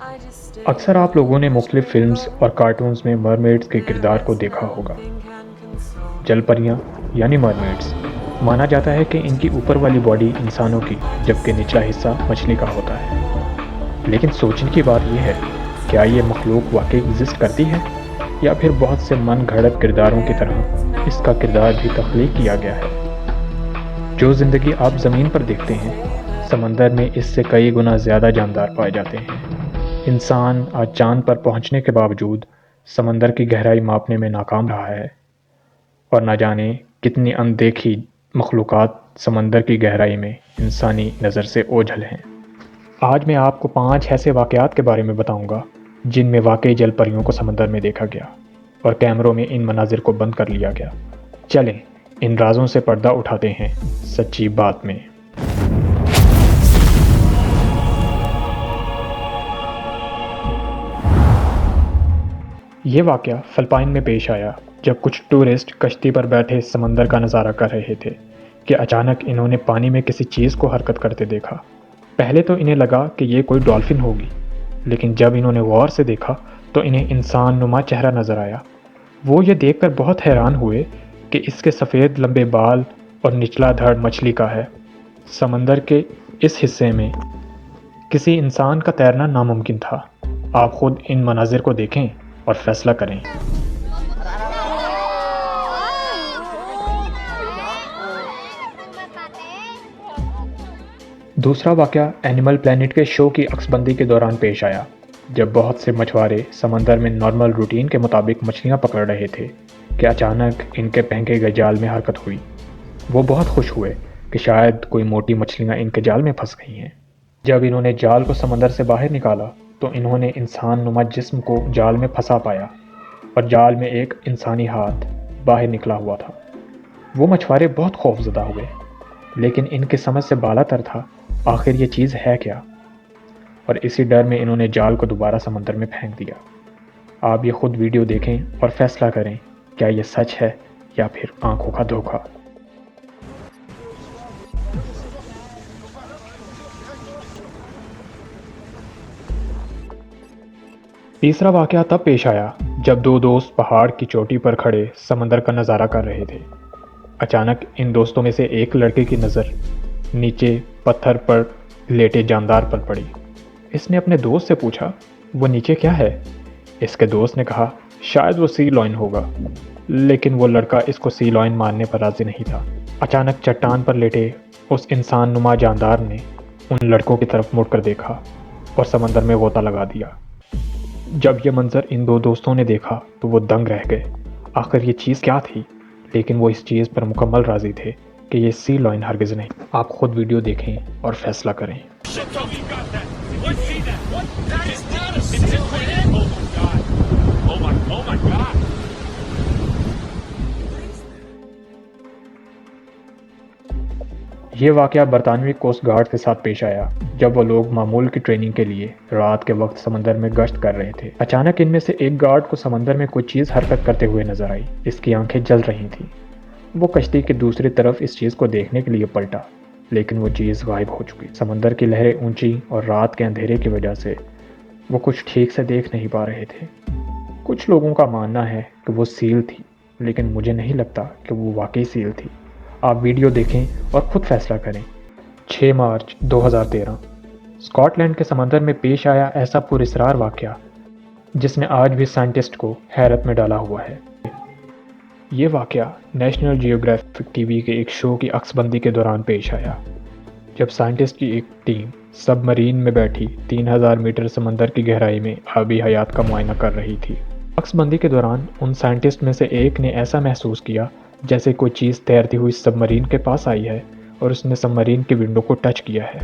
اکثر آپ لوگوں نے مختلف فلمز اور کارٹونز میں مرمیڈز کے کردار کو دیکھا ہوگا۔ جل پریاں یعنی مرمیڈز، مانا جاتا ہے کہ ان کی اوپر والی باڈی انسانوں کی جبکہ نچلا حصہ مچھلی کا ہوتا ہے۔ لیکن سوچنے کی بات یہ ہے، کیا یہ مخلوق واقعی ایگزسٹ کرتی ہے یا پھر بہت سے من گھڑت کرداروں کی طرح اس کا کردار بھی تخلیق کیا گیا ہے؟ جو زندگی آپ زمین پر دیکھتے ہیں، سمندر میں اس سے کئی گنا زیادہ جاندار پائے جاتے ہیں۔ انسان آج چاند پر پہنچنے کے باوجود سمندر کی گہرائی ماپنے میں ناکام رہا ہے، اور نہ جانے کتنی اندیکھی مخلوقات سمندر کی گہرائی میں انسانی نظر سے اوجھل ہیں۔ آج میں آپ کو 5 ایسے واقعات کے بارے میں بتاؤں گا جن میں واقعی جل پریوں کو سمندر میں دیکھا گیا اور کیمروں میں ان مناظر کو بند کر لیا گیا۔ چلیں ان رازوں سے پردہ اٹھاتے ہیں سچی بات میں۔ یہ واقعہ فلپائن میں پیش آیا جب کچھ ٹورسٹ کشتی پر بیٹھے سمندر کا نظارہ کر رہے تھے کہ اچانک انہوں نے پانی میں کسی چیز کو حرکت کرتے دیکھا۔ پہلے تو انہیں لگا کہ یہ کوئی ڈالفن ہوگی، لیکن جب انہوں نے غور سے دیکھا تو انہیں انسان نما چہرہ نظر آیا۔ وہ یہ دیکھ کر بہت حیران ہوئے کہ اس کے سفید لمبے بال اور نچلا دھڑ مچھلی کا ہے۔ سمندر کے اس حصے میں کسی انسان کا تیرنا ناممکن تھا۔ آپ خود ان مناظر کو دیکھیں اور فیصلہ کریں۔ دوسرا واقعہ اینیمل پلانٹ کے شو کی عکس بندی کے دوران پیش آیا، جب بہت سے مچھوارے سمندر میں نارمل روٹین کے مطابق مچھلیاں پکڑ رہے تھے کہ اچانک ان کے پھینکے گئے جال میں حرکت ہوئی۔ وہ بہت خوش ہوئے کہ شاید کوئی موٹی مچھلیاں ان کے جال میں پھنس گئی ہیں۔ جب انہوں نے جال کو سمندر سے باہر نکالا تو انہوں نے انسان نما جسم کو جال میں پھنسا پایا، اور جال میں ایک انسانی ہاتھ باہر نکلا ہوا تھا۔ وہ مچھوارے بہت خوف زدہ ہوئے، لیکن ان کی سمجھ سے بالا تر تھا آخر یہ چیز ہے کیا، اور اسی ڈر میں انہوں نے جال کو دوبارہ سمندر میں پھینک دیا۔ آپ یہ خود ویڈیو دیکھیں اور فیصلہ کریں، کیا یہ سچ ہے یا پھر آنکھوں کا دھوکہ۔ تیسرا واقعہ تب پیش آیا جب 2 دوست پہاڑ کی چوٹی پر کھڑے سمندر کا نظارہ کر رہے تھے۔ اچانک ان دوستوں میں سے ایک لڑکے کی نظر نیچے پتھر پر لیٹے جاندار پر پڑی۔ اس نے اپنے دوست سے پوچھا، وہ نیچے کیا ہے؟ اس کے دوست نے کہا، شاید وہ سی لائن ہوگا، لیکن وہ لڑکا اس کو سی لائن ماننے پر راضی نہیں تھا۔ اچانک چٹان پر لیٹے اس انسان نما جاندار نے ان لڑکوں کی طرف مڑ کر دیکھا اور سمندر میں غوطہ لگا دیا۔ جب یہ منظر ان 2 دوستوں نے دیکھا تو وہ دنگ رہ گئے۔ آخر یہ چیز کیا تھی؟ لیکن وہ اس چیز پر مکمل راضی تھے کہ یہ سی لائن ہرگز نہیں۔ آپ خود ویڈیو دیکھیں اور فیصلہ کریں۔ یہ واقعہ برطانوی کوسٹ گارڈ کے ساتھ پیش آیا جب وہ لوگ معمول کی ٹریننگ کے لیے رات کے وقت سمندر میں گشت کر رہے تھے۔ اچانک ان میں سے ایک گارڈ کو سمندر میں کوئی چیز حرکت کرتے ہوئے نظر آئی۔ اس کی آنکھیں جل رہی تھیں۔ وہ کشتی کی دوسری طرف اس چیز کو دیکھنے کے لیے پلٹا، لیکن وہ چیز غائب ہو چکی۔ سمندر کی لہریں اونچی اور رات کے اندھیرے کی وجہ سے وہ کچھ ٹھیک سے دیکھ نہیں پا رہے تھے۔ کچھ لوگوں کا ماننا ہے کہ وہ سیل تھی، لیکن مجھے نہیں لگتا کہ وہ واقعی سیل تھی۔ آپ ویڈیو دیکھیں اور خود فیصلہ کریں۔ 6 مارچ 2013 اسکاٹ لینڈ کے سمندر میں پیش آیا ایسا پراسرار واقعہ جس نے آج بھی سائنٹسٹ کو حیرت میں ڈالا ہوا ہے۔ یہ واقعہ نیشنل جیوگرافک ٹی وی کے ایک شو کی عکس بندی کے دوران پیش آیا، جب سائنٹسٹ کی ایک ٹیم سب مرین میں بیٹھی 3000 میٹر سمندر کی گہرائی میں آبی حیات کا معائنہ کر رہی تھی۔ عکس بندی کے دوران ان سائنٹسٹ میں سے ایک نے ایسا محسوس کیا جیسے کوئی چیز تیرتی ہوئی سب مرین کے پاس آئی ہے اور اس نے سب مرین کی ونڈو کو ٹچ کیا ہے۔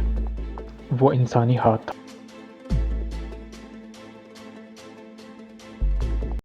وہ انسانی ہاتھ تھا۔